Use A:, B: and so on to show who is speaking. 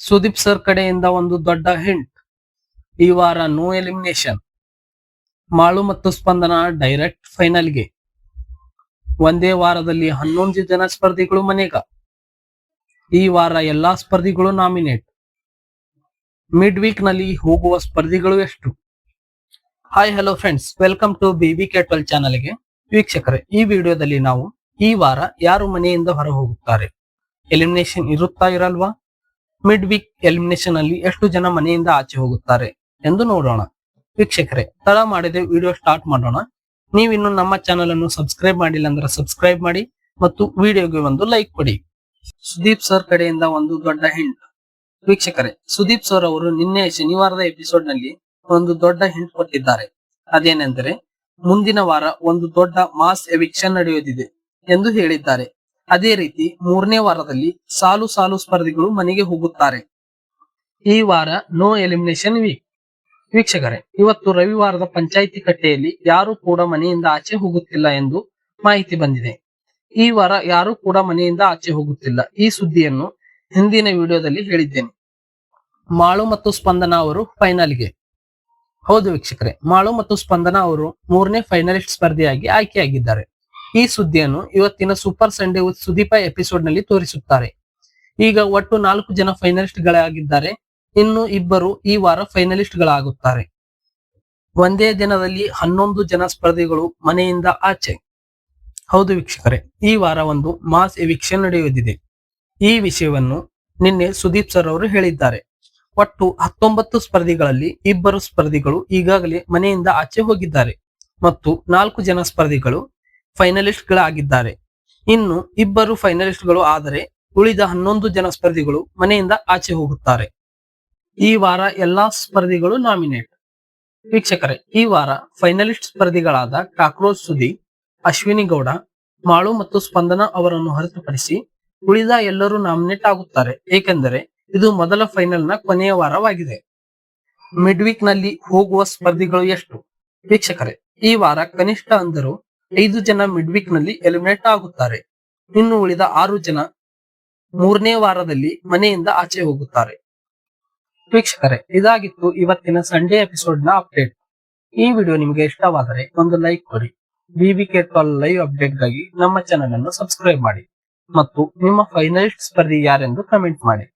A: Sudeep sir ಕಡೆಯಿಂದ ಒಂದು ದೊಡ್ಡ ಹಿಂಟ್. ಈ ವಾರ ನೋ ಎಲಿಮಿನೇಷನ್. ಮಾಳು ಮತ್ತು ಸ್ಪಂದನ ಡೈರೆಕ್ಟ್ ಫೈನಲ್ಗೆ. ಒಂದೇ ವಾರದಲ್ಲಿ 11 ಜನ ಸ್ಪರ್ಧಿಗಳು ಮನೆಗ. ಈ ವಾರ ಎಲ್ಲಾ ಸ್ಪರ್ಧಿಗಳು ನಾಮಿನೇಟ್. ಮಿಡ್ ವೀಕ್ ನಲ್ಲಿ ಹೋಗುವ ಸ್ಪರ್ಧಿಗಳು ಎಷ್ಟು? Hi hello friends, welcome to BBK12 ಚಾನಲ್ಗೆ. ವೀಕ್ಷಕರೇ, ಈ ವಿಡಿಯೋದಲ್ಲಿ ನಾವು ಈ ವಾರ ಯಾರು ಮನೆಯಿಂದ ಹೊರ ಹೋಗುತ್ತಾರೆ, ಎಲಿಮಿನೇಷನ್ ಇರುತ್ತಾ ಇರಲ್ವಾ, ಮಿಡ್ ವೀಕ್ ಎಲಿಮಿನೇಷನ್ ಅಲ್ಲಿ ಎಷ್ಟು ಜನ ಮನೆಯಿಂದ ಆಚೆ ಹೋಗುತ್ತಾರೆ ಎಂದು ನೋಡೋಣ. ವೀಕ್ಷಕರೇ, ತಡ ಮಾಡದೆ ವಿಡಿಯೋ ಸ್ಟಾರ್ಟ್ ಮಾಡೋಣ. ನೀವಿನ್ನು ನಮ್ಮ ಚಾನಲ್ ಅನ್ನು ಸಬ್ಸ್ಕ್ರೈಬ್ ಮಾಡಿಲ್ಲ ಅಂದ್ರೆ ಸಬ್ಸ್ಕ್ರೈಬ್ ಮಾಡಿ ಮತ್ತು ವಿಡಿಯೋಗೆ ಒಂದು ಲೈಕ್ ಕೊಡಿ. ಸುದೀಪ್ ಸರ್ ಕಡೆಯಿಂದ ಒಂದು ದೊಡ್ಡ ಹಿಂಟ್. ವೀಕ್ಷಕರೇ, ಸುದೀಪ್ ಸರ್ ಅವರು ನಿನ್ನೆ ಶನಿವಾರದ ಎಪಿಸೋಡ್ ನಲ್ಲಿ ಒಂದು ದೊಡ್ಡ ಹಿಂಟ್ ಕೊಟ್ಟಿದ್ದಾರೆ. ಅದೇನೆಂದರೆ, ಮುಂದಿನ ವಾರ ಒಂದು ದೊಡ್ಡ ಮಾಸ್ ಎವಿಕ್ಷನ್ ನಡೆಯುತ್ತಿದೆ ಎಂದು ಹೇಳಿದ್ದಾರೆ. ಅದೇ ರೀತಿ 3ನೇ ವಾರದಲ್ಲಿ ಸಾಲು ಸಾಲು ಸ್ಪರ್ಧಿಗಳು ಮನೆಗೆ ಹೋಗುತ್ತಾರೆ. ಈ ವಾರ ನೋ ಎಲಿಮಿನೇಷನ್ ವೀಕ್. ವೀಕ್ಷಕರೇ, ಇವತ್ತು ರವಿವಾರದ ಪಂಚಾಯಿತಿ ಕಟ್ಟೆಯಲ್ಲಿ ಯಾರು ಕೂಡ ಮನೆಯಿಂದ ಆಚೆ ಹೋಗುತ್ತಿಲ್ಲ ಎಂದು ಮಾಹಿತಿ ಬಂದಿದೆ. ಈ ವಾರ ಯಾರು ಕೂಡ ಮನೆಯಿಂದ ಆಚೆ ಹೋಗುತ್ತಿಲ್ಲ. ಈ ಸುದ್ದಿಯನ್ನು ಹಿಂದಿನ ವಿಡಿಯೋದಲ್ಲಿ ಹೇಳಿದ್ದೇನೆ. ಮಾಳು ಮತ್ತು ಸ್ಪಂದನ ಅವರು ಫೈನಲ್ಗೆ. ಹೌದು ವೀಕ್ಷಕರೇ, ಮಾಳು ಮತ್ತು ಸ್ಪಂದನ ಅವರು 3ನೇ ಫೈನಲಿಸ್ಟ್ ಸ್ಪರ್ಧಿಯಾಗಿ ಆಯ್ಕೆಯಾಗಿದ್ದಾರೆ. ಈ ಸುದ್ದಿಯನ್ನು ಇವತ್ತಿನ super Sunday with Sudeep episode ನಲ್ಲಿ ತೋರಿಸುತ್ತಾರೆ. ಈಗ ಒಟ್ಟು 4 ಜನ ಫೈನಲಿಸ್ಟ್ ಗಳಾಗಿದ್ದಾರೆ. ಇನ್ನು 2 ಈ ವಾರ ಫೈನಲಿಸ್ಟ್ ಗಳಾಗುತ್ತಾರೆ. ಒಂದೇ ದಿನದಲ್ಲಿ 11 ಜನ ಸ್ಪರ್ಧಿಗಳು ಮನೆಯಿಂದ ಆಚೆ. ಹೌದು ವೀಕ್ಷಕರೇ, ಈ ವಾರ ಒಂದು ಮಾಸ್ ಎವಿಕ್ಷನ್ ನಡೆಯುತ್ತಿದೆ. ಈ ವಿಷಯವನ್ನು ನಿನ್ನೆ ಸುದೀಪ್ ಸರ್ ಅವರು ಹೇಳಿದ್ದಾರೆ. ಒಟ್ಟು 19 ಸ್ಪರ್ಧಿಗಳಲ್ಲಿ 2 ಸ್ಪರ್ಧಿಗಳು ಈಗಾಗಲೇ ಮನೆಯಿಂದ ಆಚೆ ಹೋಗಿದ್ದಾರೆ ಮತ್ತು 4 ಜನ ಸ್ಪರ್ಧಿಗಳು ಫೈನಲಿಸ್ಟ್ ಗಳಾಗಿದ್ದಾರೆ. ಇನ್ನು 2 ಫೈನಲಿಸ್ಟ್ ಗಳು ಆದರೆ ಉಳಿದ 11 ಜನ ಸ್ಪರ್ಧಿಗಳು ಮನೆಯಿಂದ ಆಚೆ ಹೋಗುತ್ತಾರೆ. ಈ ವಾರ ಎಲ್ಲಾ ಸ್ಪರ್ಧಿಗಳು ನಾಮಿನೇಟ್. ವೀಕ್ಷಕರೇ, ಈ ವಾರ ಫೈನಲಿಸ್ಟ್ ಸ್ಪರ್ಧಿಗಳಾದ ಕಾಕ್ರೋಚ್ ಸುದಿ, ಅಶ್ವಿನಿ ಗೌಡ, ಮಾಳು ಮತ್ತು ಸ್ಪಂದನ ಅವರನ್ನು ಹೊರತುಪಡಿಸಿ ಉಳಿದ ಎಲ್ಲರೂ ನಾಮಿನೇಟ್ ಆಗುತ್ತಾರೆ. ಏಕೆಂದರೆ ಇದು ಮೊದಲ ಫೈನಲ್ ನ ಕೊನೆಯ ವಾರವಾಗಿದೆ. ಮಿಡ್ ವೀಕ್ ನಲ್ಲಿ ಹೋಗುವ ಸ್ಪರ್ಧಿಗಳು ಎಷ್ಟು? ವೀಕ್ಷಕರೇ, ಈ ವಾರ ಕನಿಷ್ಠ ಅಂದರೂ 5 ಜನ ಮಿಡ್ ವೀಕ್ ನಲ್ಲಿ ಎಲಿಮಿನೇಟ್ ಆಗುತ್ತಾರೆ. ಇನ್ನು ಉಳಿದ 6 ಜನ 3ನೇ ವಾರದಲ್ಲಿ ಮನೆಯಿಂದ ಆಚೆ ಹೋಗುತ್ತಾರೆ. ವೀಕ್ಷಕರೇ, ಇದಾಗಿತ್ತು ಇವತ್ತಿನ ಸಂಡೇ ಎಪಿಸೋಡ್ ನ ಅಪ್ಡೇಟ್. ಈ ವಿಡಿಯೋ ನಿಮಗೆ ಇಷ್ಟವಾದರೆ ಒಂದು ಲೈಕ್ ಕೊಡಿ. BBK12 ಲೈವ್ ಅಪ್ಡೇಟ್ ಗಾಗಿ ನಮ್ಮ ಚಾನಲ್ ಅನ್ನು ಸಬ್ಸ್ಕ್ರೈಬ್ ಮಾಡಿ ಮತ್ತು ನಿಮ್ಮ ಫೈನಲಿಸ್ಟ್ ಸ್ಪರ್ಧಿ ಯಾರೆಂದು ಕಮೆಂಟ್ ಮಾಡಿ.